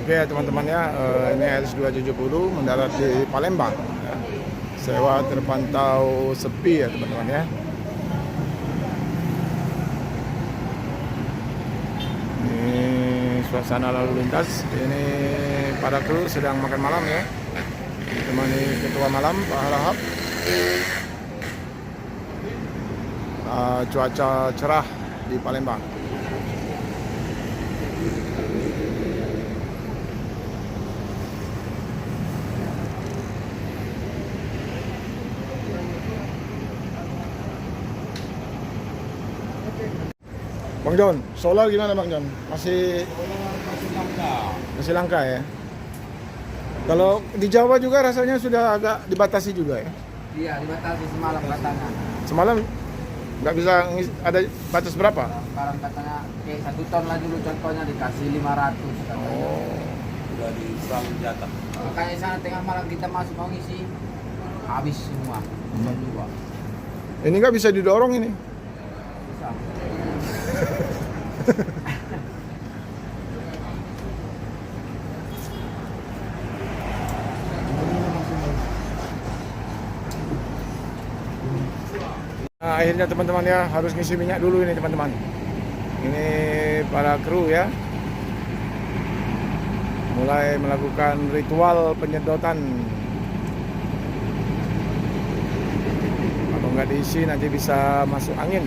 Oke ya teman-teman ya, ini RS270 mendarat di Palembang ya. Sewa terpantau sepi ya teman-teman ya. Ini suasana lalu lintas. Ini para kru sedang makan malam ya. Ditemani ketua malam Pak Harahap. Cuaca cerah di Palembang. Bang John, solar gimana Bang John? Masih langka ya? Kalau di Jawa juga rasanya sudah agak dibatasi juga ya? Iya, dibatasi semalam katanya. Semalam nggak bisa, ada batas berapa? Sekarang katanya kayak 1 ton lah dulu contohnya dikasih 500 katanya. Oh, Udah diserang jatah. Makanya sana tengah malam kita masuk mau ngisi habis semua. Dua. ini nggak bisa didorong ini. Bisa. Nah, akhirnya teman-teman ya harus ngisi minyak dulu ini teman-teman. Ini para kru ya, mulai melakukan ritual penyedotan. Kalau nggak diisi nanti bisa masuk angin.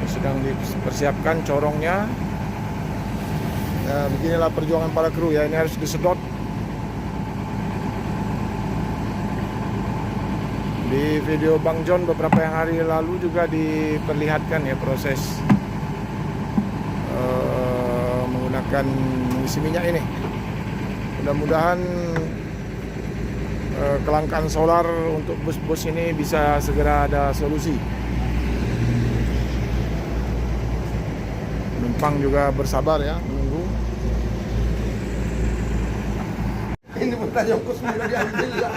Sedang dipersiapkan corongnya ya. Beginilah perjuangan para kru ya, ini harus disedot. Di video Bang John beberapa hari lalu juga diperlihatkan ya proses menggunakan mengisi minyak ini. Mudah-mudahan kelangkaan solar untuk bus-bus ini bisa segera ada solusi. Penumpang juga bersabar ya menunggu. Ini bukan Yongkos sudah diambil ya.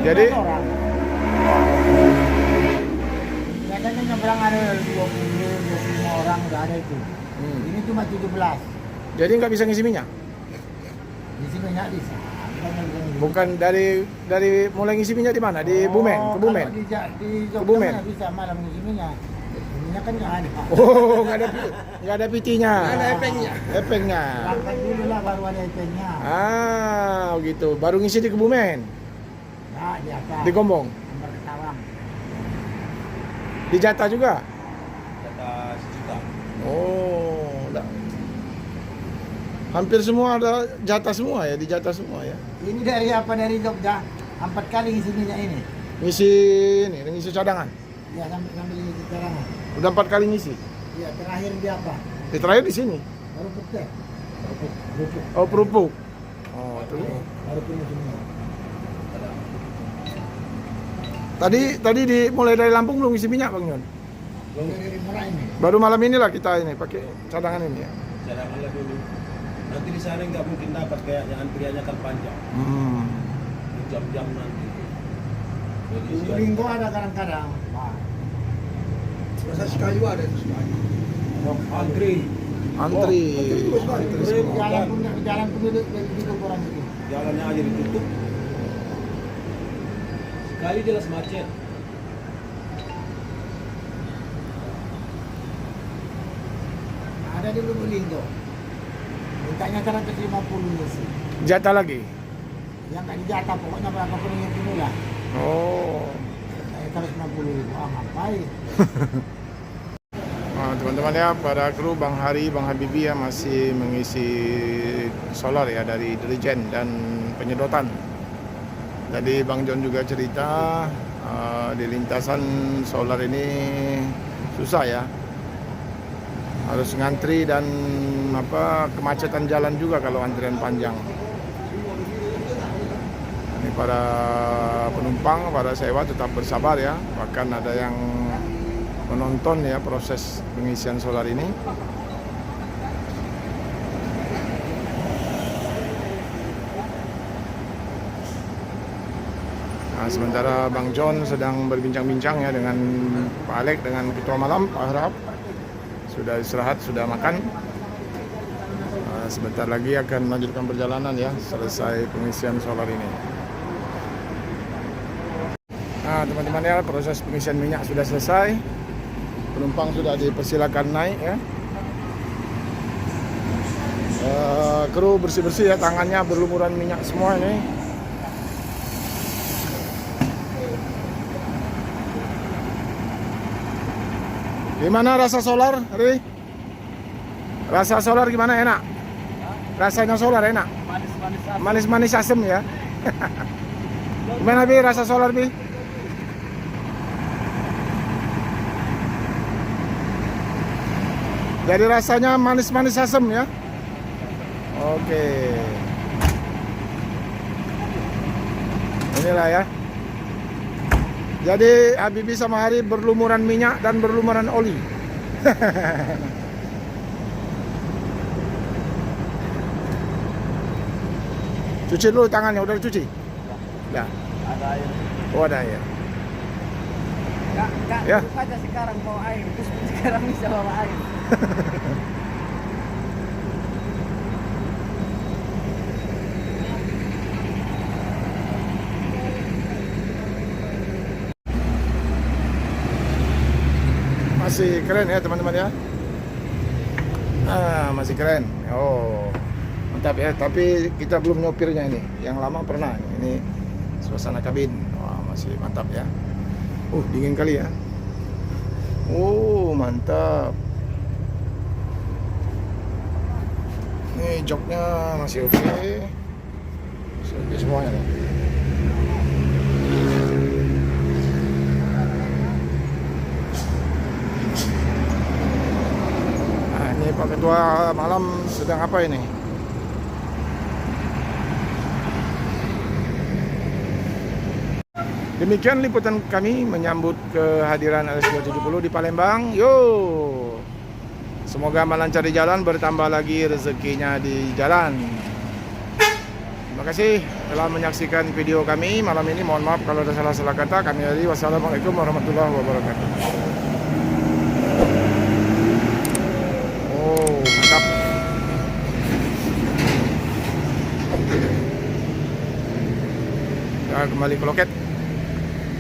Jadi Biasanya nyebrang ada 25 orang udah ada itu. Ini cuma 17. jadi nggak bisa ngisi minyak. Di sini nggak bisa. Bukan dari mulai ngisi minyak di mana? Di Bumen, ke Bumen. Di Kebumen. Jogja bisa malam ngisi minyak. Minyak kan nggak ada. Oh, nggak ada PT-nya. Ada epengnya. Epengnya. Langkah dulu lah baru ada IP-nya. Ah, gitu. Baru ngisi di Kebumen, Nah, di atas. di Gombong, Nomor Ketawang. di Jatah juga. Jatah sejuta. Oh, hampir semua ada jatah semua ya, di jatah semua ya. Ini dari apa, dari Jogja 4 kali ngisi minyak ini. Ngisi cadangan. Ya sambil ngisi cadangan. Udah 4 kali ngisi. Ya terakhir di apa? Di terakhir di sini. Baru putih. Kerupuk. Oh, Perupuk. Oh, tuh. Baru punya minyak. Tadi mulai dari Lampung belum ngisi minyak Bang Yon. Dari murah ini. Baru malam inilah kita ini pakai cadangan ini ya. Cadangan lah dulu. Nanti di sana nggak mungkin dapat kayaknya, antriannya kan panjang. Jam-jam nanti. Jadi Linggo ada kadang-kadang. Wah. Masa Sekayu ada itu Sekayu. Antri. Antri semua. Jalan pun di orang itu. Jalannya aja ditutup. Sekali jelas macet. Ada di Lubulinggo. Mintanya 150 ngisi. Jatah lagi. Yang nggak dijatah pokoknya berapa pun yang dulu lah. Oh. Saya 150.000. Ah, ngapain? Nah, teman-teman ya, para kru Bang Hari, Bang Habibie ya masih mengisi solar ya dari dirijen dan penyedotan. Tadi Bang John juga cerita di lintasan solar ini susah ya. Harus ngantri dan kemacetan jalan juga kalau antrian panjang. Ini para penumpang, para sewa tetap bersabar ya. Bahkan ada yang menonton ya proses pengisian solar ini. Nah, sementara Bang John sedang berbincang-bincang ya dengan Pak Alek, dengan Ketua Malam Pak Harap. Sudah istirahat, sudah makan. Sebentar lagi akan melanjutkan perjalanan ya, selesai pengisian solar ini. Nah teman-teman ya, proses pengisian minyak sudah selesai. Penumpang sudah dipersilakan naik ya. Kru bersih-bersih ya, tangannya berlumuran minyak semua ini. Gimana rasa solar, Ri? Rasa solar gimana, enak? Rasanya solar enak? Manis-manis asem ya. Gimana Bi, rasa solar Bi? Jadi rasanya manis-manis asem ya. Oke. Inilah ya. Jadi Habibie sama Hari berlumuran minyak dan berlumuran oli. Cuci dulu tangannya, udah dicuci? Ya. Ada air. Oh ada air. Kak, Ya. lupa aja sekarang bawa air, terus sekarang bisa bawa air. Masih keren ya teman-teman ya. Masih keren. Oh, mantap ya. Tapi kita belum nyopirnya ini. Yang lama pernah. Ini suasana kabin. Wah, masih mantap ya. Dingin kali ya. Mantap. Ini joknya masih oke. Masih oke semuanya nih. Ini Pak Ketua Malam sedang apa ini? Demikian liputan kami menyambut kehadiran LS270 di Palembang. Semoga melancar di jalan, bertambah lagi rezekinya di jalan. Terima kasih telah menyaksikan video kami malam ini. Mohon maaf kalau ada salah-salah kata. Kami dari wassalamualaikum warahmatullahi wabarakatuh. Mantap. Kita kembali ke loket.